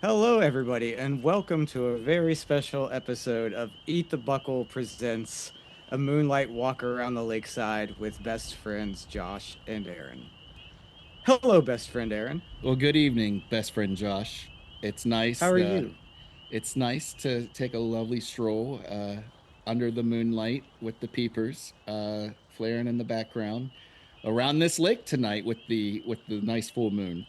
Hello, everybody, and welcome to a very special episode of Eat the Buckle presents a moonlight walk around the lakeside with best friends Josh and Aaron. Hello, best friend Aaron. Well, good evening, best friend Josh. It's How nice. are you? It's nice to take a lovely stroll under the moonlight with the peepers flaring in the background around this lake tonight with the nice full moon.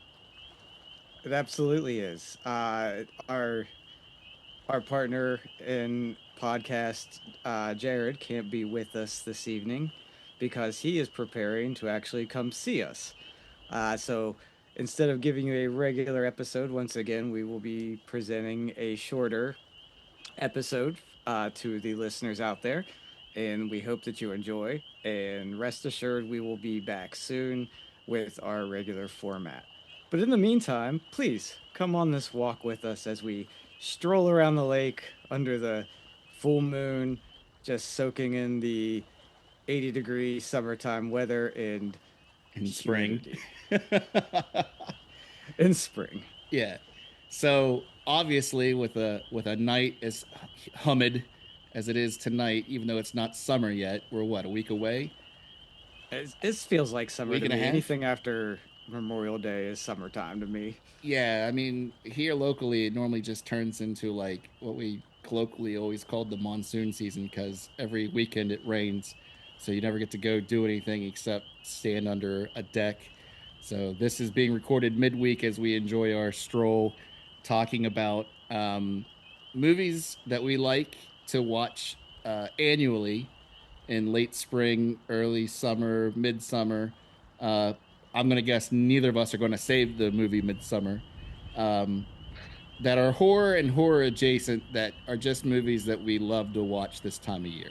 It absolutely is. Our partner in podcast, Jared, can't be with us this evening because he is preparing to actually come see us. So instead of giving you a regular episode, once again, we will be presenting a shorter episode to the listeners out there. And we hope that you enjoy. And rest assured, we will be back soon with our regular format. But in the meantime, please come on this walk with us as we stroll around the lake under the full moon, just soaking in the 80-degree summertime weather and In spring. humidity in spring. Yeah. So obviously, with a night as humid as it is tonight, even though it's not summer yet, we're what, a week away, It feels like summer week to and a me. half. Anything after Memorial Day is summertime to me. Yeah, I mean, here locally, it normally just turns into like what we colloquially always called the monsoon season because every weekend it rains. So you never get to go do anything except stand under a deck. So this is being recorded midweek as we enjoy our stroll talking about movies that we like to watch annually in late spring, early summer, midsummer. Uh, I'm going to guess neither of us are going to save the movie Midsummer. Um, that are horror and horror adjacent, that are just movies that we love to watch this time of year.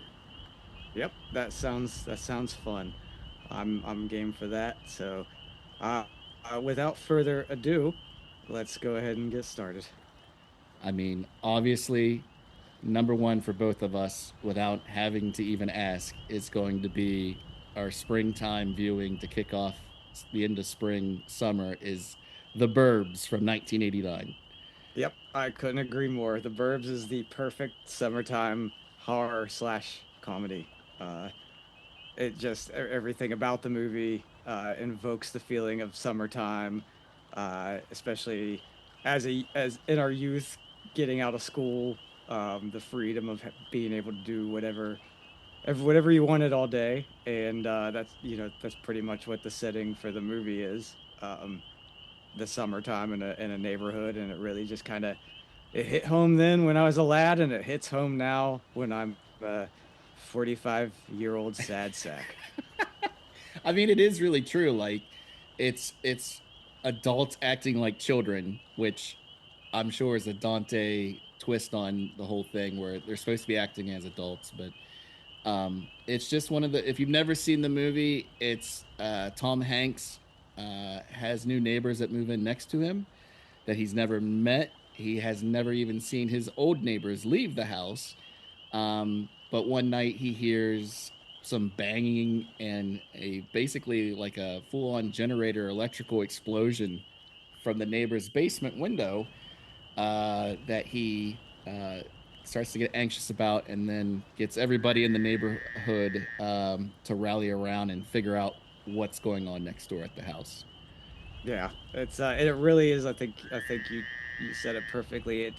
Yep, that sounds fun. I'm game for that. So, uh, without further ado, let's go ahead and get started. I mean, obviously, number one for both of us, without having to even ask, is going to be our springtime viewing to kick off the end of spring, summer, is The Burbs from 1989. Yep, I couldn't agree more. The Burbs is the perfect summertime horror slash comedy. Uh, it just everything about the movie invokes the feeling of summertime, especially as in our youth, getting out of school, the freedom of being able to do whatever you wanted all day, and that's pretty much what the setting for the movie is. The summertime in a neighborhood, and it really just kind of it hit home then when I was a lad, and it hits home now when I'm a 45-year-old sad sack. I mean, it is really true. Like, it's adults acting like children, which I'm sure is a Dante twist on the whole thing, where they're supposed to be acting as adults. But it's just one of the. If you've never seen the movie, it's Tom Hanks has new neighbors that move in next to him that he's never met. He has never even seen his old neighbors leave the house. But one night he hears some banging and a basically like a full on generator electrical explosion from the neighbor's basement window that he uh, starts to get anxious about, and then gets everybody in the neighborhood to rally around and figure out what's going on next door at the house. Yeah, it really is. I think you said it perfectly.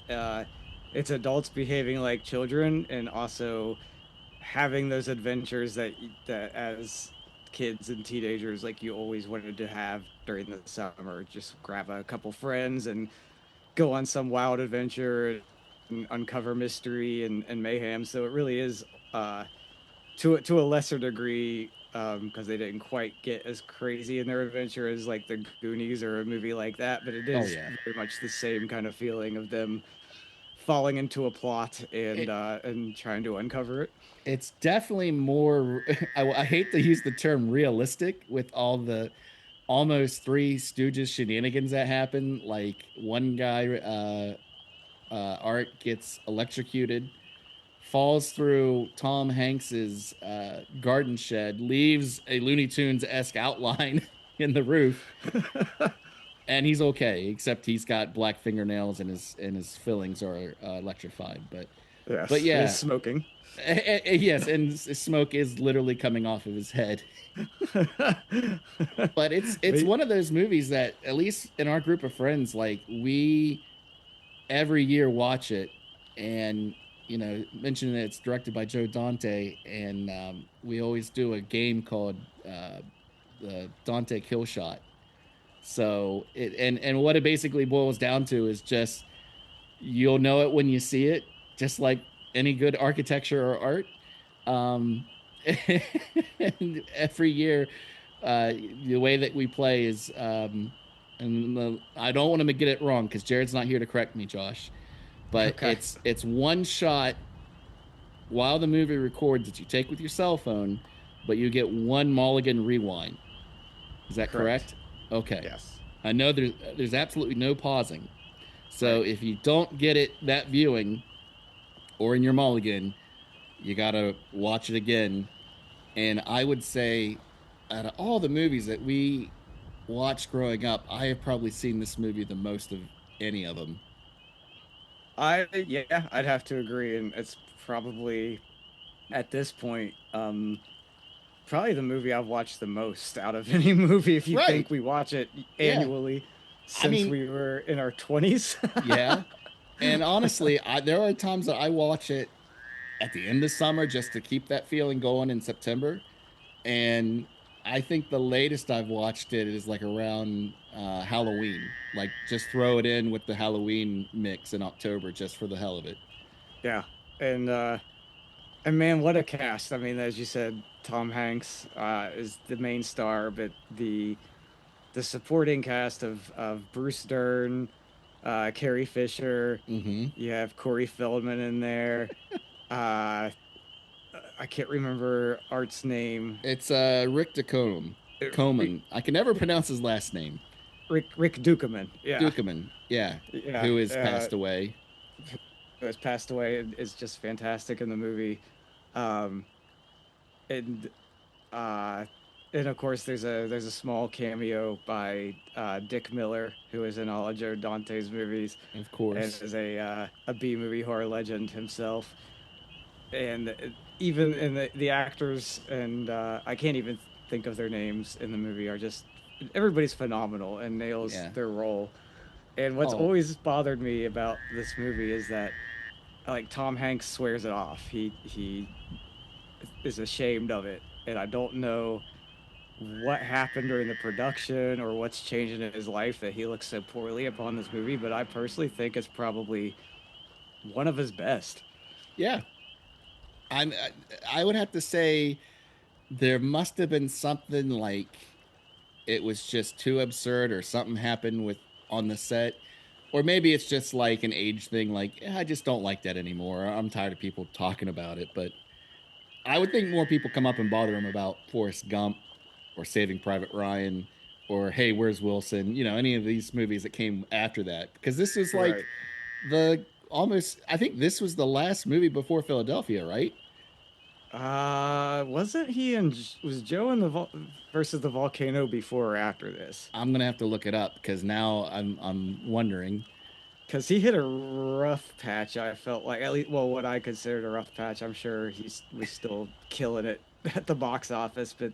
It's adults behaving like children, and also having those adventures that as kids and teenagers like you always wanted to have during the summer. Just grab a couple friends and go on some wild adventure and uncover mystery and mayhem. So it really is uh, to a lesser degree because they didn't quite get as crazy in their adventure as like the Goonies or a movie like that, but it Oh is yeah, very much the same kind of feeling of them falling into a plot it, and trying to uncover it. it's definitely more. I hate to use the term realistic with all the almost Three Stooges shenanigans that happen. Like one guy, Art, gets electrocuted, falls through Tom Hanks's garden shed, leaves a Looney Tunes esque outline in the roof, and he's okay, except he's got black fingernails and his fillings are electrified. But Yes, his yeah, smoking. yes, and smoke is literally coming off of his head. But it's But one of those movies that at least in our group of friends, like we every year watch it, and mention that it's directed by Joe Dante, and we always do a game called the Dante Kill Shot. So and what it basically boils down to is just you'll know it when you see it, just like any good architecture or art. Um, and every year, the way that we play is, I don't want to get it wrong because Jared's not here to correct me, Josh. But okay, it's one shot while the movie records that you take with your cell phone, but you get one mulligan rewind. Is that correct. correct? Okay. Yes, I know there's absolutely no pausing. So right. if you don't get it that viewing or in your mulligan, you gotta watch it again. And I would say, out of all the movies that we watched growing up, I have probably seen this movie the most of any of them. Yeah, I'd have to agree, and it's probably at this point, probably the movie I've watched the most out of any movie. If you Right. think we watch it Yeah. annually I since mean, we were in our 20s. yeah. And honestly, there are times that I watch it at the end of summer just to keep that feeling going in September. And I think the latest I've watched it is like around Halloween. Like just throw it in with the Halloween mix in October just for the hell of it. Yeah, and and man, what a cast! I mean, as you said, Tom Hanks is the main star, but the supporting cast of Bruce Dern, Carrie Fisher, Hmm. you have Corey Feldman in there. Uh, I can't remember Art's name. It's Rick DeCombe. Rick Coleman. I can never pronounce his last name. Rick Dukeman. Yeah, Dukeman. Yeah. yeah. Who has passed away. Who has passed away is just fantastic in the movie. Um, and uh, and of course there's a small cameo by Dick Miller, who is in all of Joe Dante's movies Of and course. is a B movie horror legend himself. And even in the actors, and I can't even think of their names in the movie, are just everybody's phenomenal and nails Yeah. their role. And what's Oh, always bothered me about this movie is that like Tom Hanks swears it off. He is ashamed of it, and I don't know what happened during the production or what's changed in his life that he looks so poorly upon this movie. But I personally think it's probably one of his best. yeah. I'm. I would have to say there must have been something like it was just too absurd, or something happened with on the set, or maybe it's just like an age thing. Like I just don't like that anymore. I'm tired of people talking about it. But I would think more people come up and bother him about Forrest Gump or Saving Private Ryan or Hey, Where's Wilson? Any of these movies that came after that, because this was like Right. the almost. I think this was the last movie before Philadelphia, right? Wasn't he in? Was Joe in the versus the volcano before or after this? I'm gonna have to look it up because now I'm wondering. Because he hit a rough patch. I felt like at least, well, what I considered a rough patch. I'm sure was still killing it at the box office, but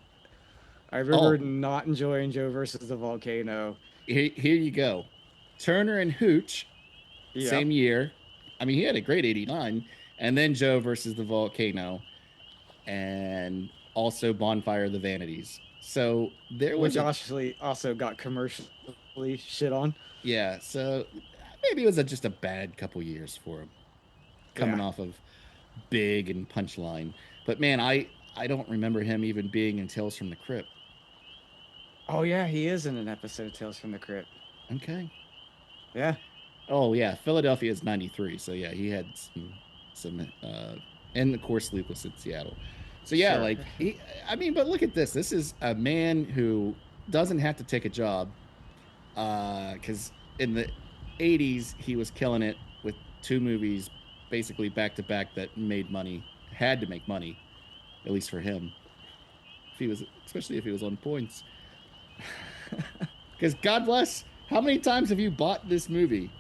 I remember Oh, not enjoying Joe versus the volcano. here you go. Turner and Hooch, Yep. same year. I mean, he had a great '89, and then Joe versus the Volcano, and also Bonfire of the Vanities. So there was Which a actually also got commercially shit on. yeah. So maybe it was just a bad couple years for him, coming Yeah. off of Big and Punchline. But man, I don't remember him even being in Tales from the Crypt. Oh yeah, he is in an episode of Tales from the Crypt. Okay. Yeah. Oh yeah, Philadelphia is '93, so yeah, he had some, and of course Sleepless in Seattle. So yeah, Sure. like I mean, but look at this. This is a man who doesn't have to take a job, because in the '80s he was killing it with two movies, basically back to back that made money, had to make money, at least for him. If he was, especially if he was on points, because God bless. How many times have you bought this movie?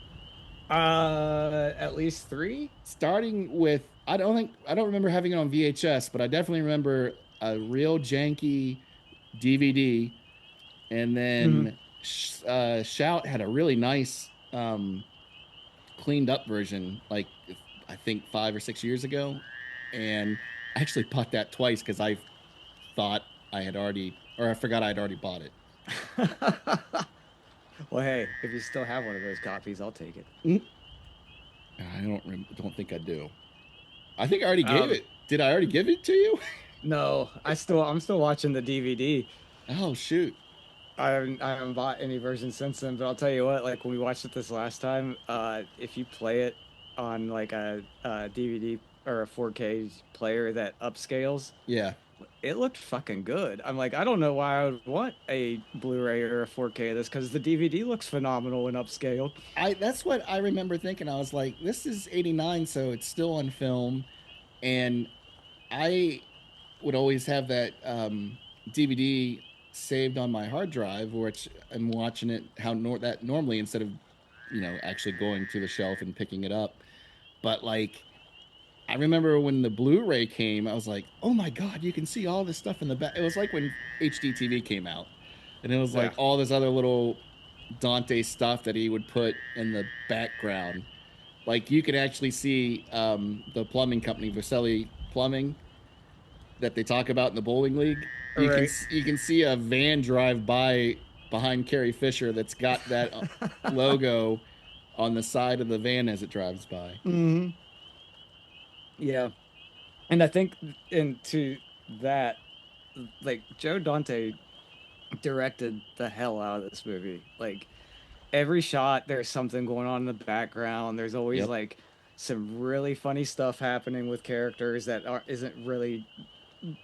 At least three. Starting with, I don't remember having it on VHS, but I definitely remember a real janky DVD, and Mhm. then Shout had a really nice cleaned up version, like I think 5 or 6 years ago, and I actually bought that twice because I thought I had already, or I forgot I had already bought it. Well, hey, if you still have one of those copies, I'll take it. Mm, don't think I do. I think I already gave Um, it. Did I already give it to you? no, I'm still watching the DVD. Oh shoot. I haven't bought any version since then, but I'll tell you what, like when we watched it this last time, if you play it on like a DVD or a 4K player that upscales, Yeah. it looked fucking good. I'm like, I don't know why I would want a Blu-ray or a 4K of this because the DVD looks phenomenal when upscaled. I That's what I remember thinking. I was like, this is 89, so it's still on film. And I would always have that DVD saved on my hard drive, which I'm watching it that normally instead of, actually going to the shelf and picking it up. But like, I remember when the Blu-ray came, I was like, oh my God, you can see all this stuff in the back. It was like when HDTV came out, and it was like Yeah. all this other little Dante stuff that he would put in the background. Like you could actually see the plumbing company, Vercelli Plumbing, that they talk about in the bowling league. All right. You can see a van drive by behind Carrie Fisher that's got that logo on the side of the van as it drives by. Hmm. Yeah. And I think into that, like Joe Dante directed the hell out of this movie. Like every shot, there's something going on in the background. There's always Yep. like some really funny stuff happening with characters that isn't really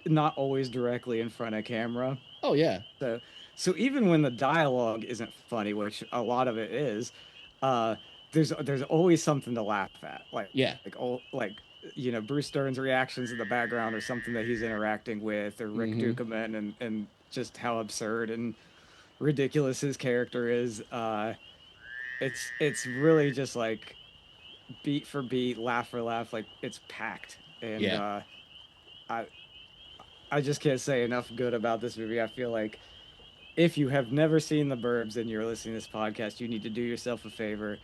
not always directly in front of camera. Oh yeah. So so even when the dialogue isn't funny, which a lot of it is, uh, there's always something to laugh at. Yeah. Like Bruce Dern's reactions in the background or something that he's interacting with, or Rick Mm-hmm. Dukeman and just how absurd and ridiculous his character is. It's really just like beat for beat, laugh for laugh, like it's packed. And Yeah. I I just can't say enough good about this movie. I feel like if you have never seen The Burbs and you're listening to this podcast, you need to do yourself a favor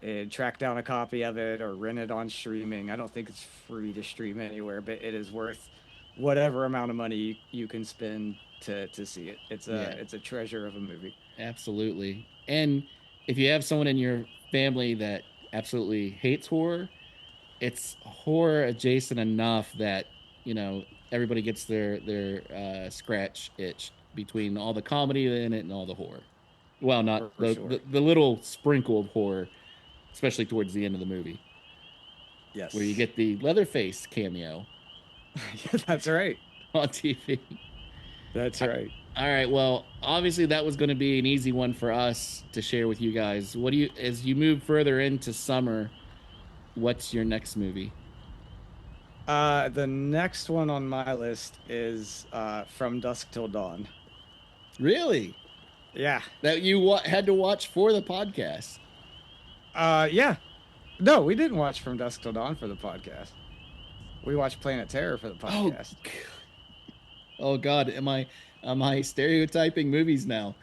and track down a copy of it or rent it on streaming. I don't think it's free to stream anywhere, but it is worth whatever amount of money you can spend to see it. Yeah. It's a treasure of a movie. Absolutely. And if you have someone in your family that absolutely hates horror, it's horror adjacent enough that everybody gets their scratch itched between all the comedy in it and all the horror. Well, not For sure. the little sprinkle of horror, especially towards the end of the movie, where you Yes. get the Leatherface cameo Yeah, that's right. on TV. That's right. All right. Well, obviously that was going to be an easy one for us to share with you guys. What do you, as you move further into summer, what's your next movie? The next one on my list is From Dusk Till Dawn. Really? Yeah. That you had to watch for the podcast? Yeah. No, we didn't watch From Dusk Till Dawn for the podcast. We watched Planet Terror for the Oh, podcast. oh God, am I stereotyping movies now?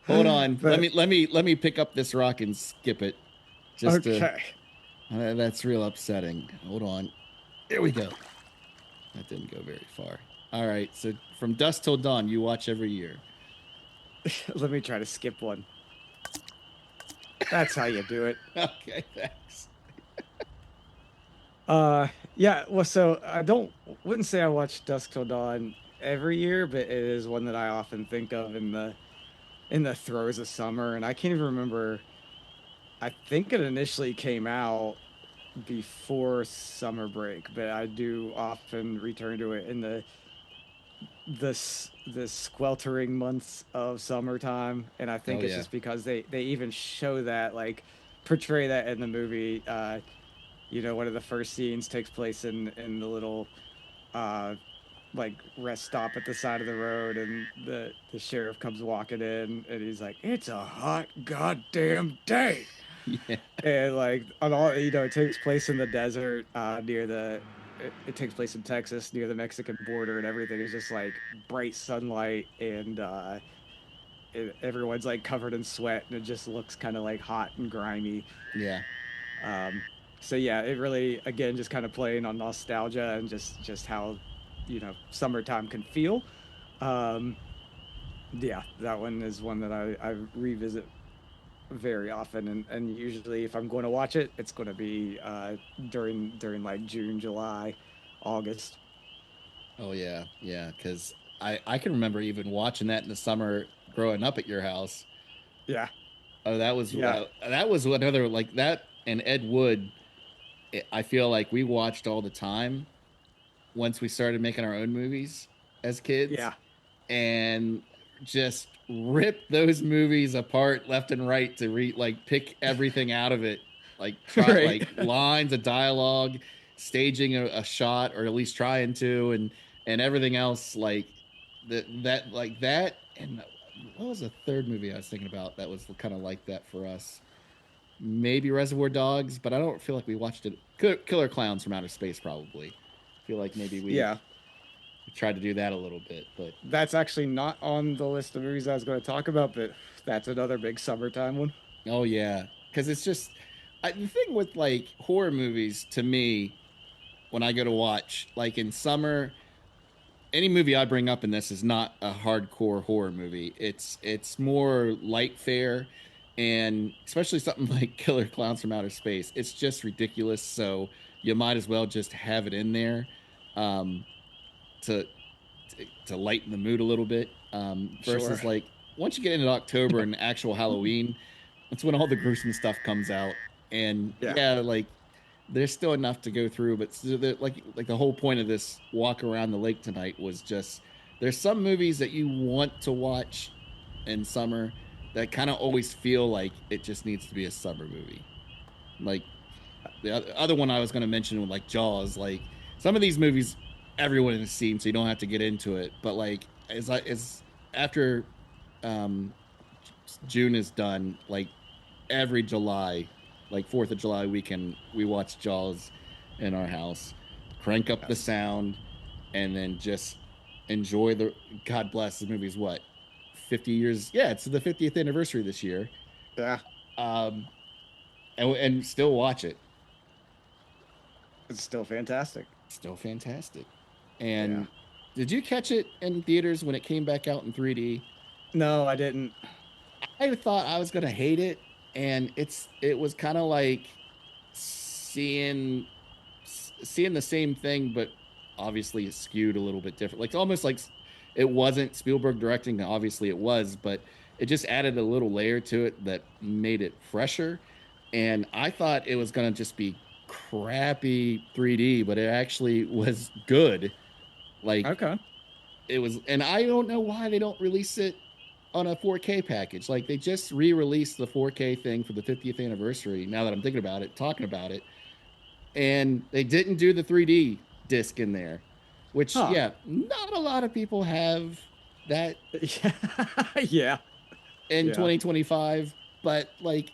Hold on, But let me pick up this rock and skip it. Just to okay. That's real upsetting. Hold on, here we go. That didn't go very far. All right, so From Dusk Till Dawn, you watch every year. Let me try to skip one. That's how you do it. Okay, thanks. Yeah, well, so I don't wouldn't say I watch Dusk Till Dawn every year, but it is one that I often think of in the throes of summer, and I can't even remember. I think it initially came out before summer break, but I do often return to it in the sweltering months of summertime, and I Oh think it's yeah. just because they even show that like portray that in the movie. One of the first scenes takes place in the little uh like rest stop at the side of the road, and the sheriff comes walking in, and he's like, "It's a hot goddamn day." Yeah. And like on all, it takes place in the desert, near the it takes place in Texas near the Mexican border, and everything is just like bright sunlight, and everyone's like covered in sweat, and it just looks kind of like hot and grimy. Yeah. um so yeah, it really, again, just kind of playing on nostalgia and just how summertime can feel. um yeah, that one is one that I revisit very often, and usually if I'm going to watch it, it's going to be during like June, July, August. Oh yeah, yeah. Because I can remember even watching that in the summer growing up at your house. Yeah, Oh, yeah, that was another like that and Ed Wood. I feel like we watched all the time once we started making our own movies as kids, yeah. and just rip those movies apart left and right to like pick everything out of it, like try Right. like lines of dialogue, staging a shot or at least trying to, and everything else like that like that. And what was the third movie I was thinking about that was kind of like that for us? Maybe Reservoir Dogs, but I don't feel like we watched it. Killer Clowns from Outer Space, probably. I feel like maybe Yeah, we tried to do that a little bit, but that's actually not on the list of movies I was going to talk about, but that's another big summertime one. oh yeah, because it's just the thing with like horror movies to me when I go to watch like in summer. Any movie I bring up in this is not a hardcore horror movie. It's more light fare, and especially something like Killer Clowns from Outer Space. It's just ridiculous. So you might as well just have it in there um, to to lighten the mood a little bit. Sure. Versus like once you get into October and actual Halloween, that's when all the gruesome stuff comes out. And Yeah. yeah, like there's still enough to go through, but like the whole point of this walk around the lake tonight was just there's some movies that you want to watch in summer that kind of always feel like it just needs to be a summer movie. Like the other one I was going to mention was like Jaws. Like some of these movies everyone has seen, so you don't have to get into it. But like as after um, June is done, like every July, like Fourth of July weekend, we watch Jaws in our house, crank up the Yes. sound, and then just enjoy the. God bless the movie's what 50 years. Yeah, it's the 50th anniversary this year. Yeah. Um, and still watch it. It's still fantastic. Still fantastic. Yeah. And did you catch it in theaters when it came back out in 3D? No, I didn't. I thought I was gonna hate it, and it was kind of like seeing seeing the same thing, but obviously it's skewed a little bit different. Like almost like it wasn't Spielberg directing. Obviously it was, but it just added a little layer to it that made it fresher. And I thought it was gonna just be crappy 3D, but it actually was good. Like Okay. it was, and I don't know why they don't release it on a 4K package. Like they just re-released the 4K thing for the 50th anniversary. Now that I'm thinking about it, talking about it, and they didn't do the 3D disc in there, which Huh. yeah, not a lot of people have that Yeah. in Yeah. 2025. But like,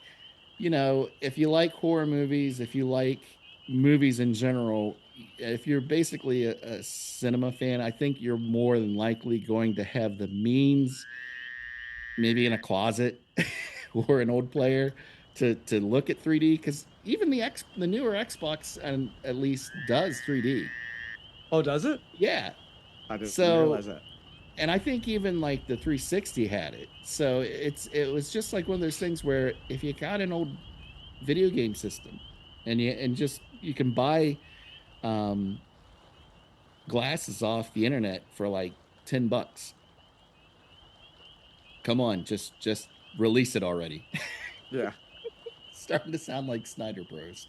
if you like horror movies, if you like movies in general, if you're basically a cinema fan, I think you're more than likely going to have the means, maybe in a closet or an old player, to look at 3D because even the newer Xbox and at least does 3D. Oh, does it? Yeah. I didn't So, realize that. and I think even like the 360 had it. So it was just like one of those things where if you got an old video game system and just you can buy um, glasses off the internet for like $10. Come on, just release it already. Yeah. Starting to sound like Snyder Bros.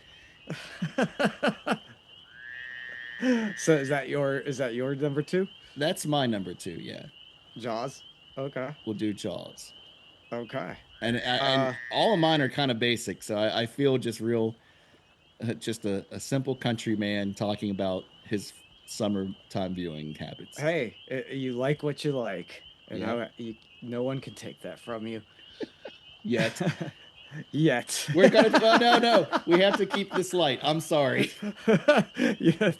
So is that your number two? That's my number two. Yeah, Jaws. Okay. we'll do Jaws. Okay. And Uh all of mine are kind of basic, so I feel just real, just a simple country man talking about his summertime viewing habits. Hey, you like what you like, and Yep. no one can take that from you. Yet Yet. we're gonna. Oh no, no, we have to keep this light. I'm sorry. Yes.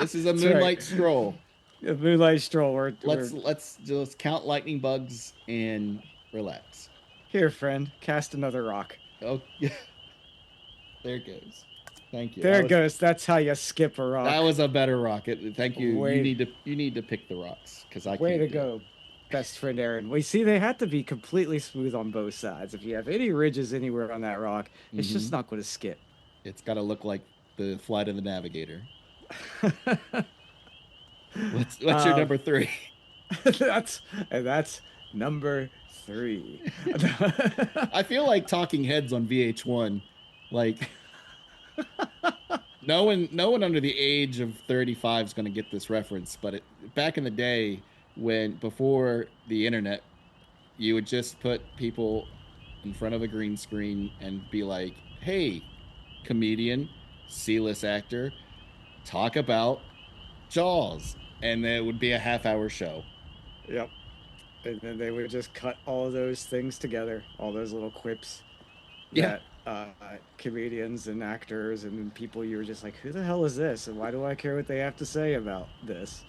This is a That's right. moonlight stroll. A moonlight stroll. We're Let's just count lightning bugs and relax. here, friend. Cast another rock. Oh, there it goes. Thank you. There it goes. That's how you skip a That rock. was a better rock. Thank you. Way, You need to pick the rocks because I way can't to do it. go, best friend Aaron. We see they have to be completely smooth on both sides. If you have any ridges anywhere on that rock, it's just Hmm. not going to skip. It's got to look like the flight of the Navigator. What's your um, number three? that's number three. I feel like Talking Heads on VH1. Like no one under the age of 35 is going to get this reference, but back in the day when before the internet, you would just put people in front of a green screen and be like, "Hey, comedian, C-list actor, talk about Jaws." And it would be a half-hour show. Yep. And then they would just cut all of those things together, all those little quips Yeah. that comedians and actors and people you were just like, who the hell is this? And why do I care what they have to say about this?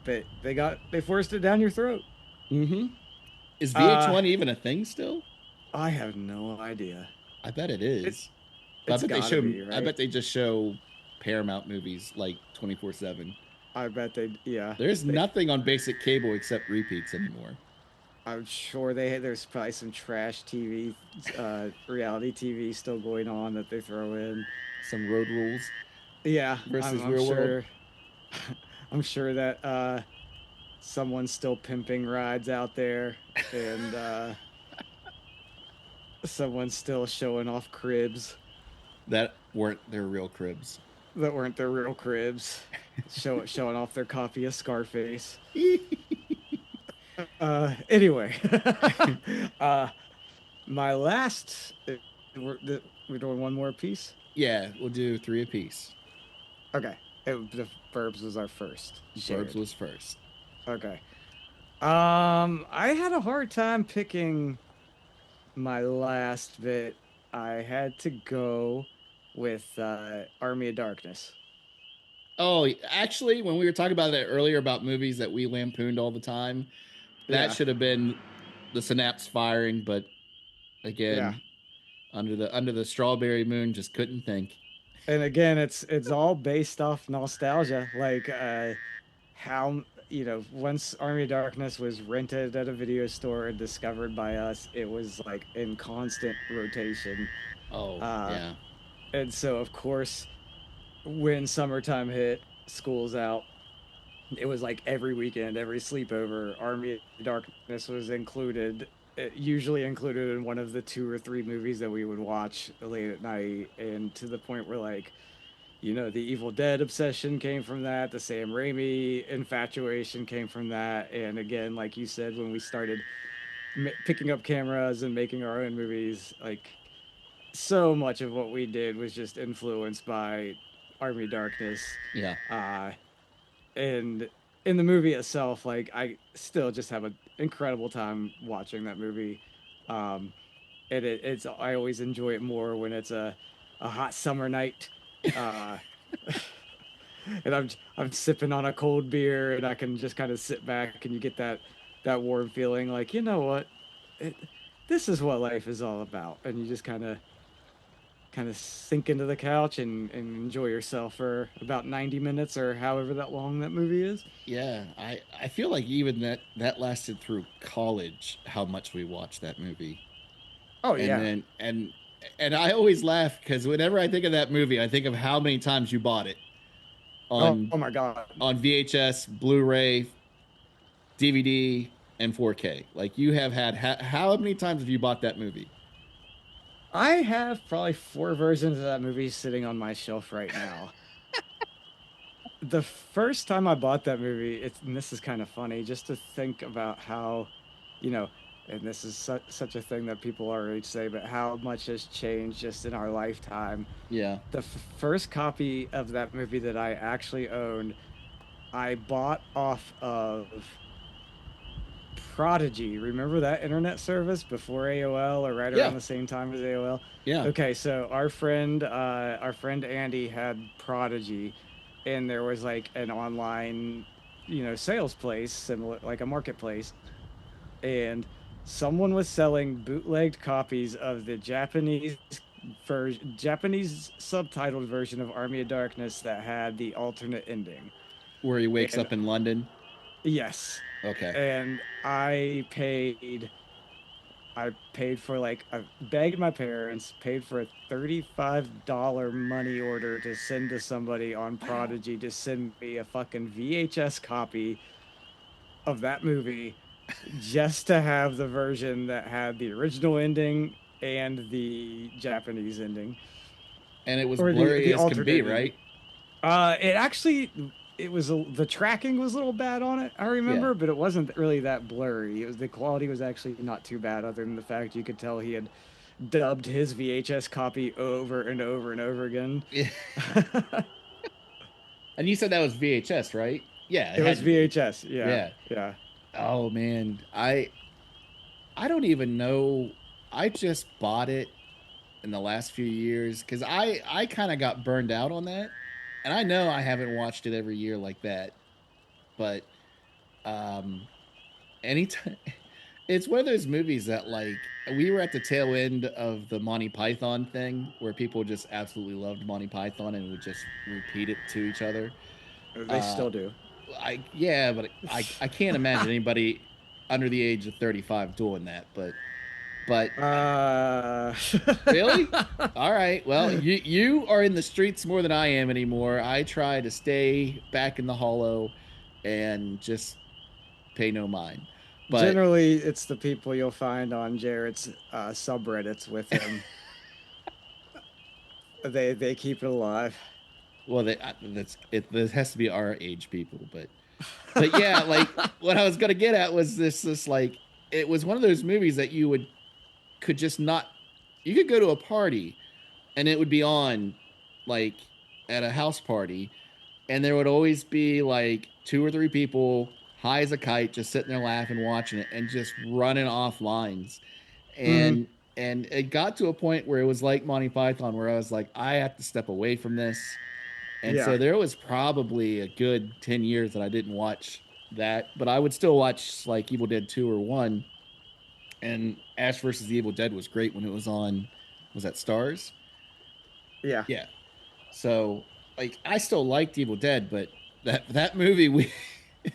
But they forced it down your throat. Mm-hmm. Is Uh, VH1 even a thing still? I have no idea. I bet it It is. But it's gotta be, I right? bet they just show Paramount movies like 24/7. I bet they yeah. There's They nothing on basic cable except repeats anymore. I'm sure there's probably some trash TV, reality TV still going on that they throw in. Some Road Rules Yeah, versus I'm Real World. sure. I'm sure that someone's still pimping rides out there, and someone's still showing off cribs That weren't their real cribs. that weren't their real cribs, showing off their copy of Scarface. Anyway, uh, my last. We're doing one more piece. Yeah, we'll do three apiece. Okay, the verbs was our first. Verbs Shared. was first. Okay. I had a hard time picking my last bit. I had to go with Army of Darkness. Oh, actually, when we were talking about that earlier about movies that we lampooned all the time, that Yeah, should have been the synapse firing. But yeah. again, under the strawberry moon, just couldn't think. And again, it's all based off nostalgia. Like how once Army of Darkness was rented at a video store and discovered by us, it was like in constant rotation. Oh Uh, yeah, and so of course, when summertime hit, school's out, it was like every weekend, every sleepover, Army of Darkness was included. Usually included in one of the two or three movies that we would watch late at night, and to the point where like, the Evil Dead obsession came from that, the Sam Raimi infatuation came from that, and again, like you said, when we started picking up cameras and making our own movies, like so much of what we did was just influenced by Army of Darkness. yeah. Uh, and in the movie itself, like I still just have an incredible time watching that movie. Um, it's I always enjoy it more when it's a hot summer night, uh, and I'm sipping on a cold beer and I can just kind of sit back and you get that warm feeling like you know what, it, this is what life is all about, and you just kind of sink into the couch and enjoy yourself for about 90 minutes or however that long that movie is. Yeah, I feel like even that lasted through college. How much we watched that movie, Oh and yeah. then and I always laugh because whenever I think of that movie, I think of how many times you bought it Oh my god. on VHS, Blu-ray, DVD, and 4K. Like you have had how many times have you bought that movie? I have probably four versions of that movie sitting on my shelf right now. The first time I bought that movie, and this is kind of funny, just to think about how, you know, and this is such a thing that people already say, but how much has changed just in our lifetime. Yeah. The first copy of that movie that I actually owned, I bought off of Prodigy. Remember that internet service before AOL or right Yeah. around the same time as AOL? Yeah. Okay, so our friend Andy had Prodigy, and there was like an online, sales place, similar like a marketplace, and someone was selling bootlegged copies of the Japanese subtitled version of Army of Darkness that had the alternate ending. Where he wakes And up in London. yes, Okay. and I paid for like I begged my parents, paid for a $35 money order to send to somebody on Wow. Prodigy to send me a fucking VHS copy of that movie just to have the version that had the original ending and the Japanese ending And it was or blurry the as can be, alternate ending. right? It actually it was the tracking was a little bad on it, I Yeah. remember, but it wasn't really that blurry. It was the quality was actually not too bad, other than the fact you could tell he had dubbed his VHS copy over and over and over again. Yeah. And you said that was VHS, right? Yeah, it It had was to be. VHS, yeah, Yeah. yeah. Oh man, I don't even know. I just bought it in the last few years because I kind of got burned out on that, and I know I haven't watched it every year like that, but um, anytime it's one of those movies that like we were at the tail end of the Monty Python thing where people just absolutely loved Monty Python and would just repeat it to each other. They Uh, still do. but I can't imagine anybody under the age of 35 doing that. But uh really, all right. Well, you are in the streets more than I am anymore. I try to stay back in the hollow and just pay no mind. But Generally, it's the people you'll find on Jarrett's subreddits with him. They keep it alive. well, that's it. This has to be our age people, but yeah, like what I was gonna get at was this like it was one of those movies that you would could just not you could go to a party and it would be on like at a house party and there would always be like two or three people high as a kite just sitting there laughing watching it and just running off lines Hmm. and it got to a point where it was like Monty Python where I was like I have to step away from this and Yeah, so there was probably a good 10 years that I didn't watch that but I would still watch like Evil Dead 2 or 1 and Ash versus the Evil Dead was great when it was on was that Stars. yeah. Yeah. So like I still liked Evil Dead, but that movie we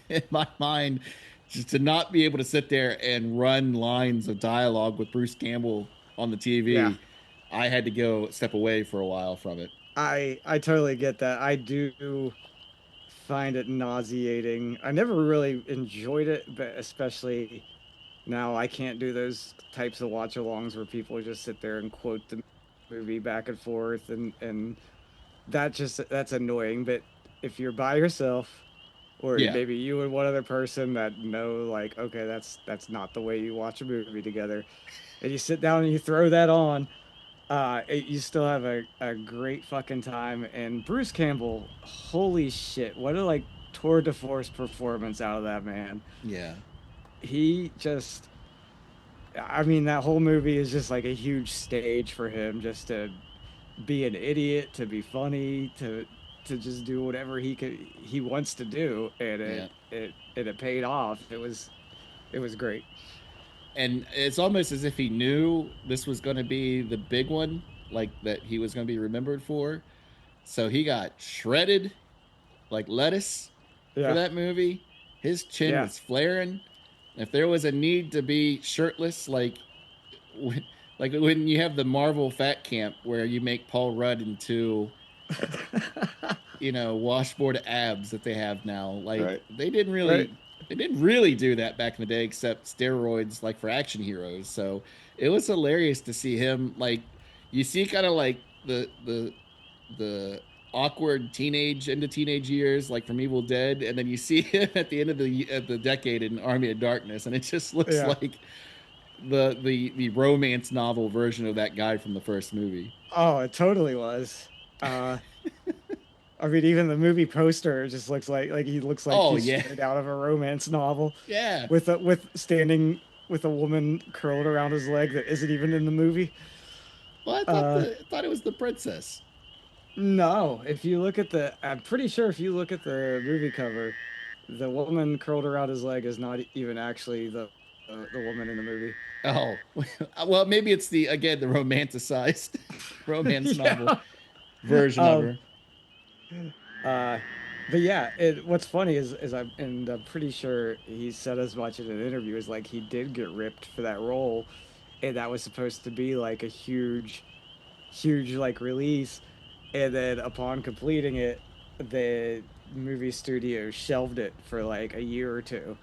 in my mind just to not be able to sit there and run lines of dialogue with Bruce Campbell on the Yeah, TV, I had to go step away for a while from it. I totally get that. I do find it nauseating. I never really enjoyed it, but especially now I can't do those types of watch-alongs where people just sit there and quote the movie back and forth, and that's annoying. But if you're by yourself, or Yeah. maybe you and one other person that know, like, okay, that's not the way you watch a movie together, and you sit down and you throw that on, you still have a great fucking time. And Bruce Campbell, holy shit, what a like tour de force performance out of that man. Yeah. He just, I mean, that whole movie is just like a huge stage for him, just to be an idiot, to be funny, to just do whatever he wants to do, and Yeah. it paid off. It was great. And it's almost as if he knew this was going to be the big one, like that he was going to be remembered for. So he got shredded like lettuce for Yeah, that movie. His chin yeah. was flaring. If there was a need to be shirtless, like when you have the Marvel Fat Camp where you make Paul Rudd into washboard abs that they have now, like Right, right. they didn't really do that back in the day except steroids like for action heroes. So it was hilarious to see him like you see kind of like the awkward teenage into teenage years like from Evil Dead and then you see him at the end of the decade in Army of Darkness and it just looks Yeah. like the romance novel version of that guy from the first movie. Oh, it totally was. Uh, I mean, even the movie poster just looks like he looks like Oh he's yeah, straight out of a romance novel, yeah. with standing with a woman curled around his leg that isn't even in the movie. Well, Uh, I thought it was the princess. no, if you look at I'm pretty sure if you look at the movie cover, the woman curled around his leg is not even actually the woman in the movie. Oh, well, maybe it's the again the romanticized romance novel Yeah. version of Um, her. Uh, but yeah, what's funny is I'm pretty sure he said as much in an interview is like he did get ripped for that role, and that was supposed to be like a huge like release, and then upon completing it, the movie studio shelved it for like a year or two.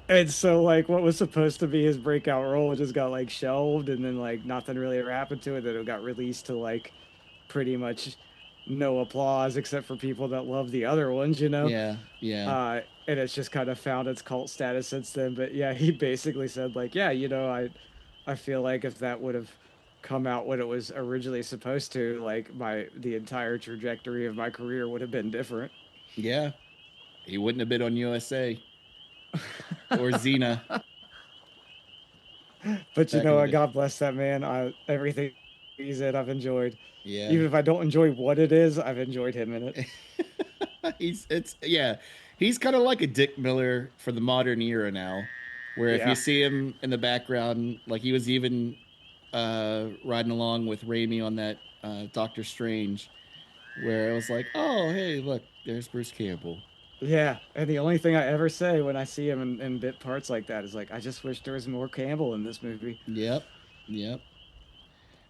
And so like what was supposed to be his breakout role just got like shelved, and then like nothing really ever happened to it. Then it got released to like pretty much no applause except for people that love the other ones, you know? Yeah, yeah, And it's just kind of found its cult status since then. But yeah, he basically said like, yeah, I feel like if that would have come out when it was originally supposed to, like the entire trajectory of my career would have been different. yeah. He wouldn't have been on USA or Xena But you back know in the what? day. God bless that man. Everything he's in, I've enjoyed. Yeah. Even if I don't enjoy what it is, I've enjoyed him in it. He's it's yeah. He's kind of like a Dick Miller for the modern era now, where if you Yeah. see him in the background, like he was even riding along with Raimi on that Doctor Strange, where it was like, oh hey, look, there's Bruce Campbell. Yeah, and the only thing I ever say when I see him in bit parts like that is like, I just wish there was more Campbell in this movie. Yep, yep.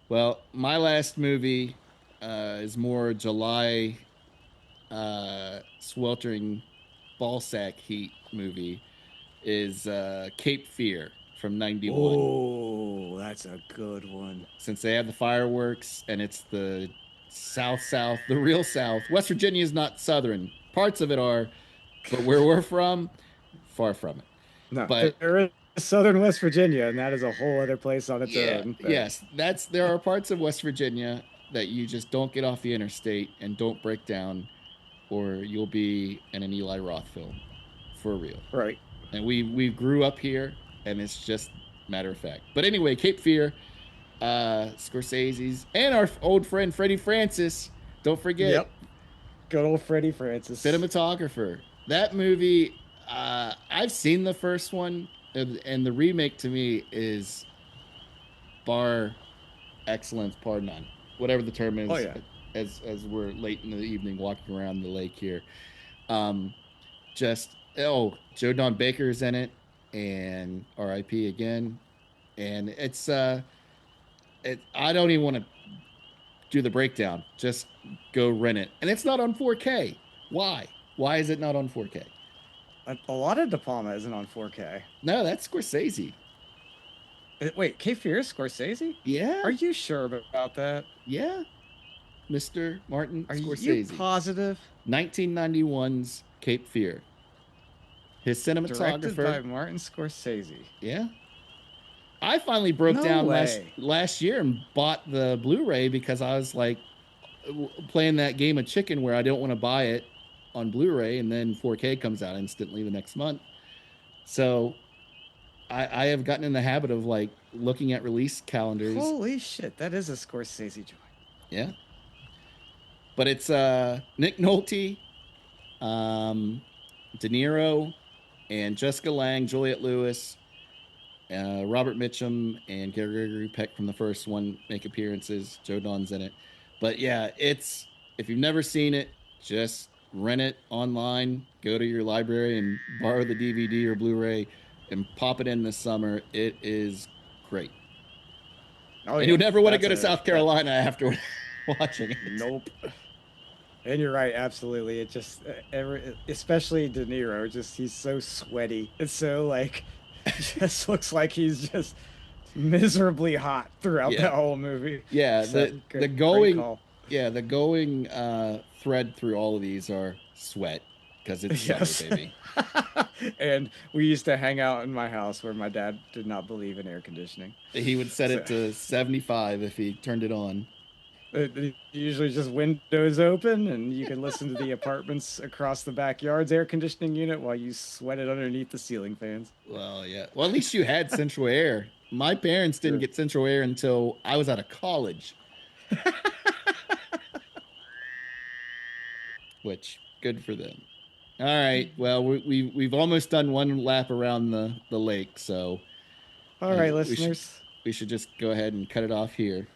Well, my last movie is more July sweltering ballsack heat movie is Cape Fear from '91. Oh, that's a good one. Since they have the fireworks and it's the South, the real South. West Virginia is not Southern. Parts of it are, but where we're from, far from it. No, But there is Southern West Virginia, and that is a whole other place on its yeah, own. But yes, that's there are parts of West Virginia that you just don't get off the interstate and don't break down, or you'll be in an Eli Roth film, for real. right. And we grew up here, and it's just matter of fact. But anyway, Cape Fear, Scorsese's, and our old friend Freddie Francis. Don't forget, Yep. Good old Freddie Francis. cinematographer. That movie, I've seen the first one, and the remake to me is bar excellence, par none, whatever the term Oh is. yeah. As we're late in the evening walking around the lake here, um, just oh, Joe Don Baker's in it, and R.I.P. again, and I don't even want to do the breakdown. Just go rent it, and it's not on 4K. Why? Why is it not on 4K? A lot of De Palma isn't on 4K. No, that's Scorsese. Wait, Cape Fear is Scorsese? Yeah, Are you sure about that? yeah, Mr. Martin Are you Scorsese, positive? 1991's Cape Fear. His Directed cinematographer. by Martin Scorsese. Yeah, I finally broke No down way. last year and bought the Blu-ray because I was like playing that game of chicken where I don't want to buy it on Blu-ray and then 4K comes out instantly the next month. So I have gotten in the habit of like looking at release calendars. Holy shit, that is a Scorsese joint. Yeah, but it's Nick Nolte, um, De Niro, and Jessica Lange, Juliette Lewis, Robert Mitchum, and Gregory Peck from the first one make appearances. Joe Don's in it. But yeah, it's if you've never seen it, just rent it online. Go to your library and borrow the DVD or Blu-ray and pop it in this summer. It is great, Oh and you'll yeah, never want to that's go to a South that. Carolina after watching it. Nope. And you're right, absolutely. It just especially De Niro, just he's so sweaty. It's so like, just looks like he's just miserably hot throughout Yeah, that whole movie. yeah. So The great going, call. yeah, the going thread through all of these are sweat because it's summer, Yes. baby. And we used to hang out in my house where my dad did not believe in air conditioning. He would set So it to 75 if he turned it on. usually just windows open and you can listen to the apartments across the backyard's air conditioning unit while you sweat it underneath the ceiling fans. Well, yeah. Well, at least you had central air. My parents didn't True. get central air until I was out of college, which good for them. All right. Well, we've almost done one lap around the lake, so All I right, we should listeners. we should just go ahead and cut it off here.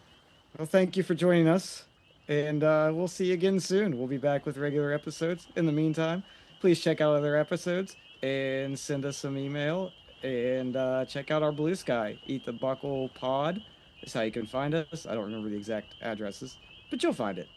Well, thank you for joining us. And we'll see you again soon. We'll be back with regular episodes. In the meantime, please check out other episodes and send us some email and check out our Blue Sky. Eat the Buckle Pod is how you can find us. I don't remember the exact addresses, but you'll find it.